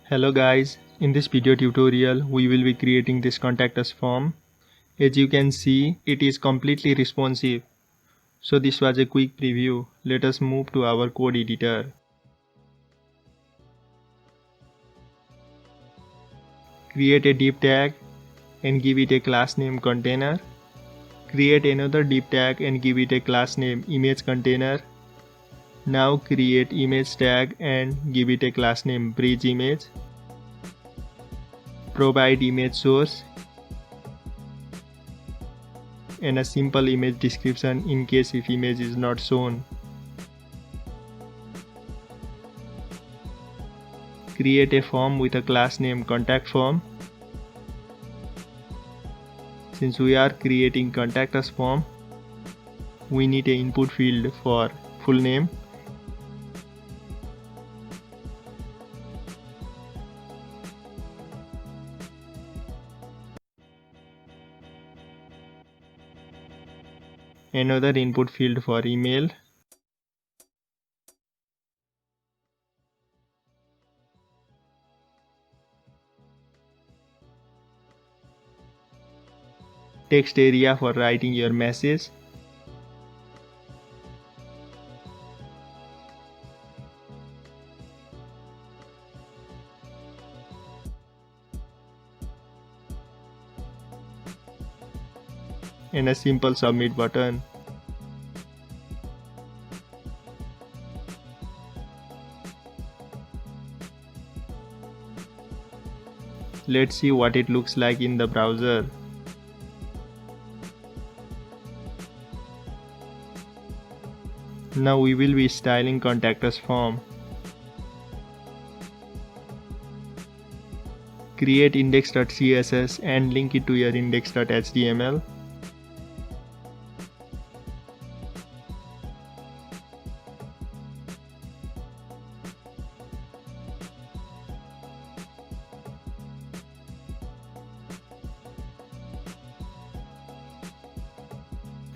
Hello guys, in this video tutorial we will be creating this contact us form. As you can see, it is completely responsive. So this was a quick preview. Let us move to our code editor. Create a div tag and give it a class name container. Create another div tag and give it a class name image container. Now create image tag and give it a class name bridge image. Provide image source and a simple image description in case if image is not shown. Create a form with a class name contact form. Since we are creating contact us form, we need an input field for full name. Another input field for email. Text area for writing your message. And a simple submit button. Let's see what it looks like in the browser. Now we will be styling contact us form. Create index.css and link it to your index.html.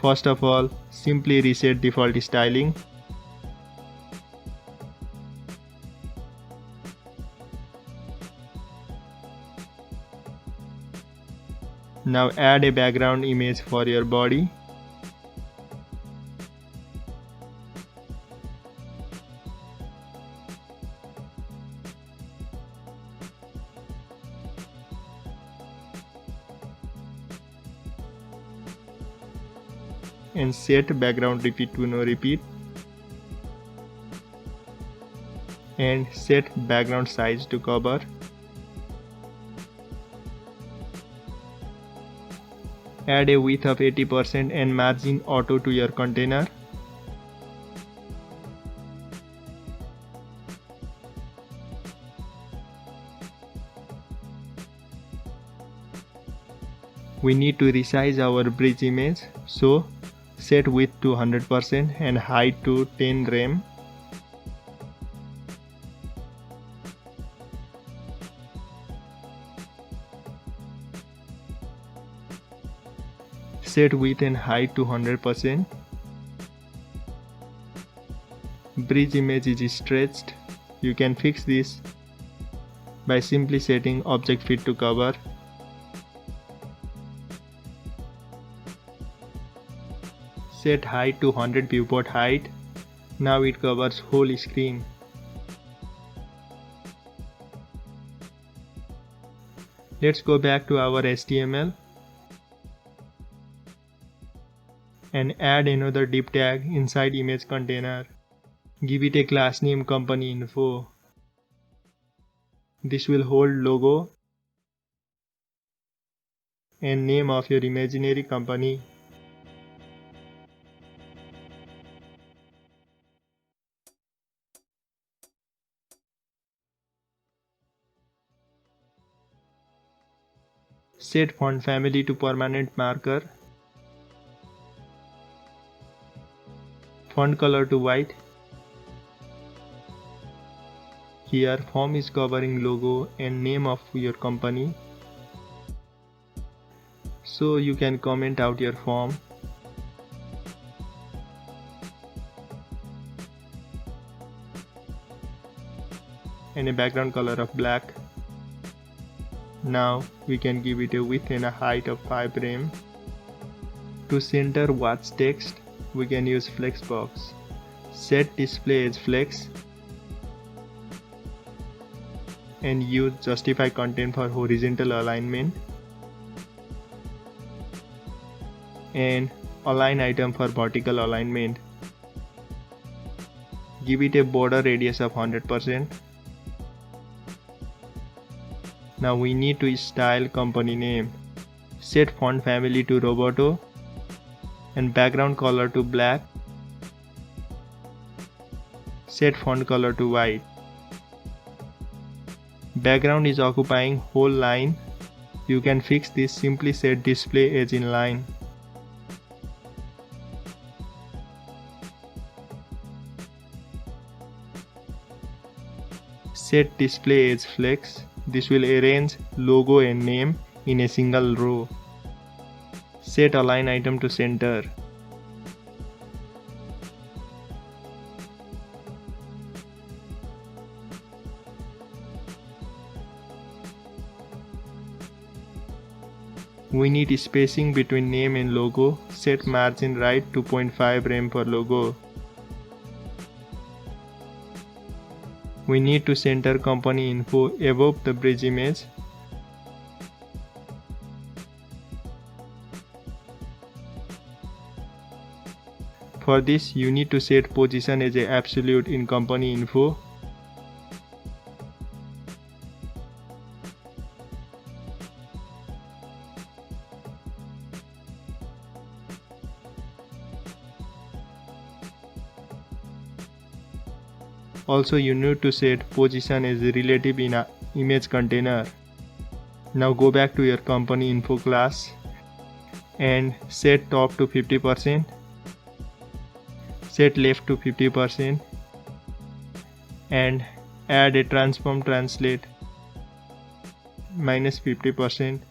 First of all, simply reset default styling. Now add a background image for your body. And set background repeat to no repeat. And set background size to cover. Add a width of 80% and margin auto to your container. We need to resize our bridge image, so set width to 100% and height to 10 rem. Set width and height to 100%. Bridge image is stretched. You can fix this by simply setting object fit to cover. Set height to 100 viewport height. Now it covers whole screen. Let's go back to our HTML and add another div tag inside image container. Give it a class name company info. This will hold logo and name of your imaginary company. Set font family to permanent marker. Font color to white. Here form is covering logo and name of your company. So you can comment out your form. and a background color of black. Now we can give it a width and a height of 5 rem. To center watch text, we can use flexbox. Set display as flex and use justify content for horizontal alignment and align item for vertical alignment. Give it a border radius of 100%. Now we need to style company name. Set font family to Roboto and background color to black. Set font color to white. Background is occupying whole line. You can fix this, simply set display as inline. Set display as flex. This will arrange logo and name in a single row. Set align item to center. We need spacing between name and logo. Set margin right 2.5 rem for logo. We need to center company info above the bridge image. For this, you need to set position as a absolute in company info. Also, you need to set position as a relative in a image container. Now go back to your company info class and set top to 50%. Set left to 50% and add a transform translate -50%,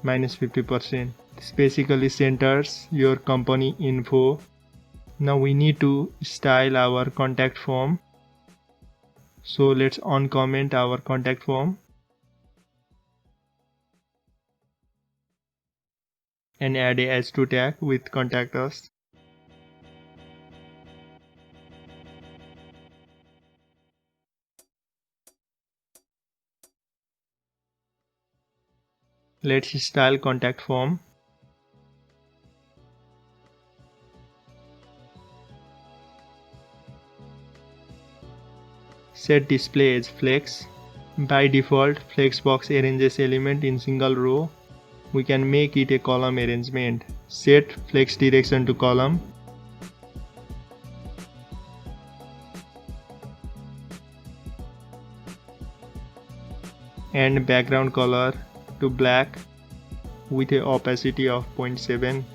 -50%. This basically centers your company info. Now we need to style our contact form. So let's uncomment our contact form and add a h2 tag with contact us. Let's style contact form. Set display as flex. By default, flexbox arranges element in single row. We can make it a column arrangement. Set flex direction to column. And background color to black with a opacity of 0.7.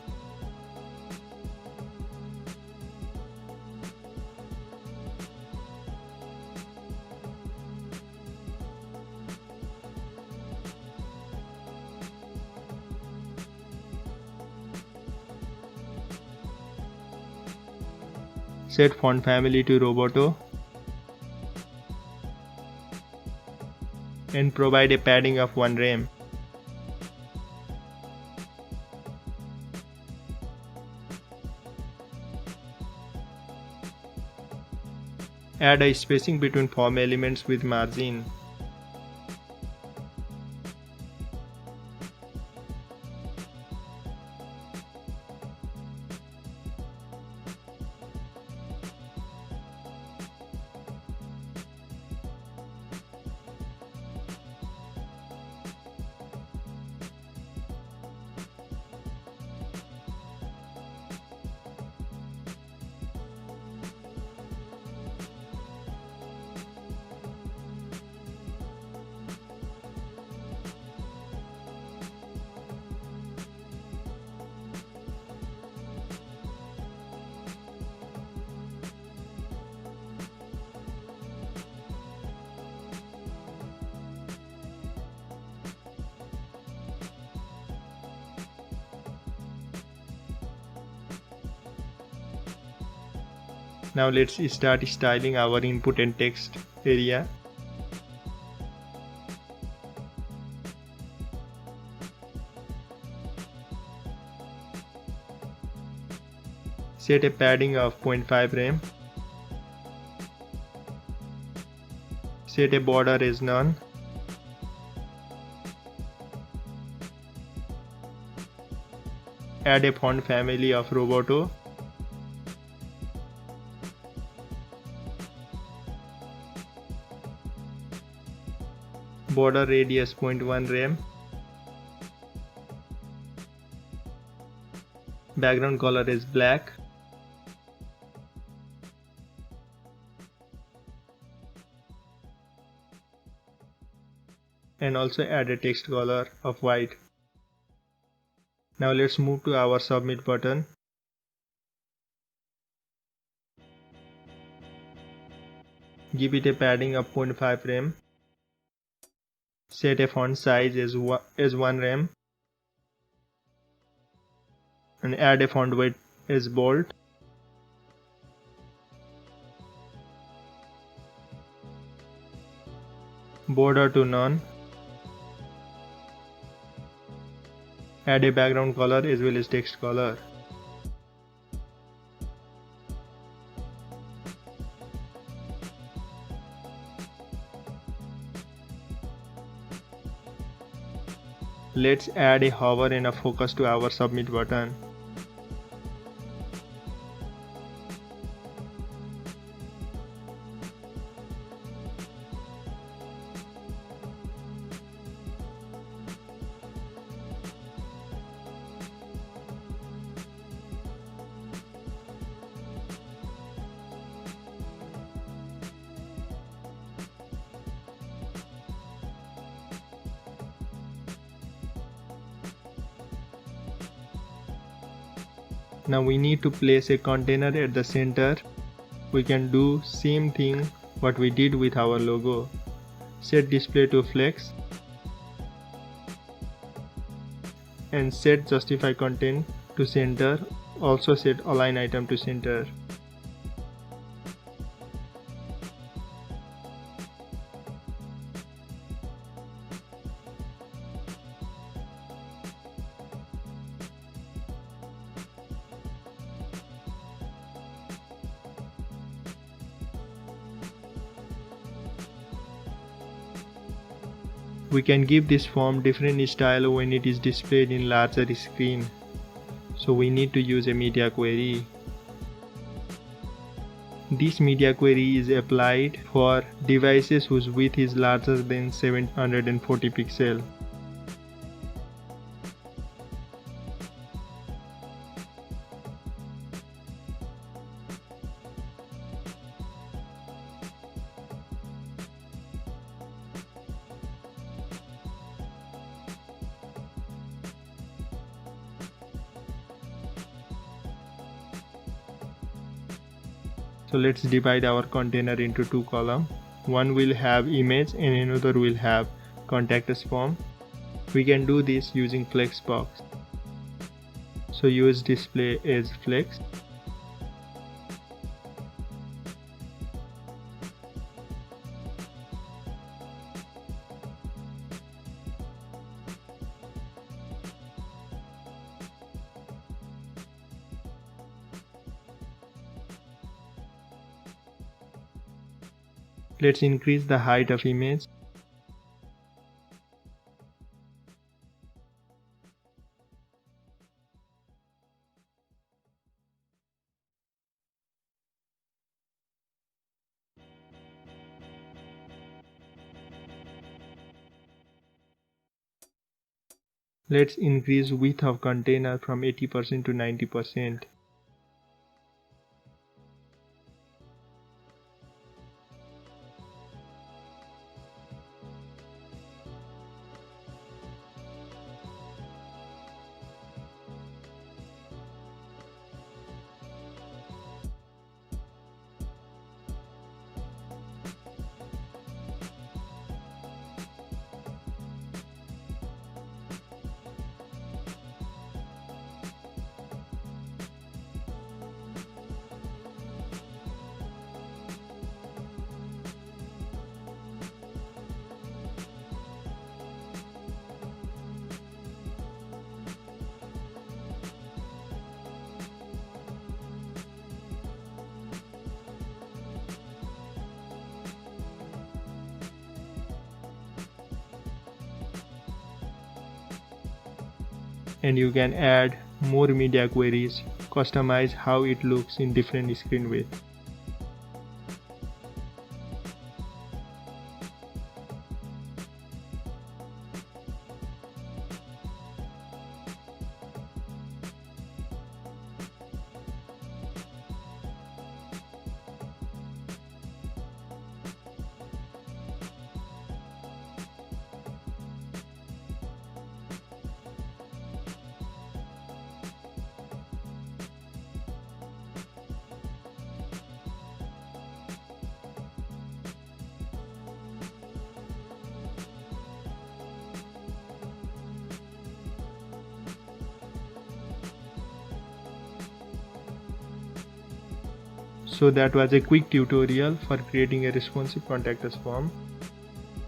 Set font family to Roboto and provide a padding of 1 rem. Add a spacing between form elements with margin. Now let's start styling our input and text area. Set a padding of 0.5 rem. Set a border as none. Add a font family of Roboto. Border radius 0.1 rem. Background color is black. And also add a text color of white. Now let's move to our submit button. Give it a padding of 0.5 rem. Set a font size as 1 rem. And add a font weight as bold. Border to none. Add a background color as well as text color. Let's add a hover and a focus to our submit button. Now we need to place a container at the center. We can do same thing what we did with our logo. Set display to flex and set justify content to center. Also set align item to center. We can give this form different style when it is displayed in larger screen. So we need to use a media query. This media query is applied for devices whose width is larger than 740 pixels. So let's divide our container into two columns. One will have image and another will have contact us form. We can do this using flexbox. So use display as flex. Let's increase the height of image. Let's increase width of container from 80% to 90%. and you can add more media queries, customize how it looks in different screen width. So that was a quick tutorial for creating a responsive contact us form.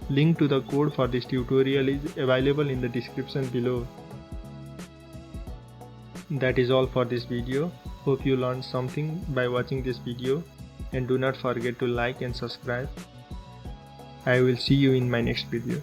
Link to the code for this tutorial is available in the description below. That is all for this video. Hope you learned something by watching this video, and do not forget to like and subscribe. I will see you in my next video.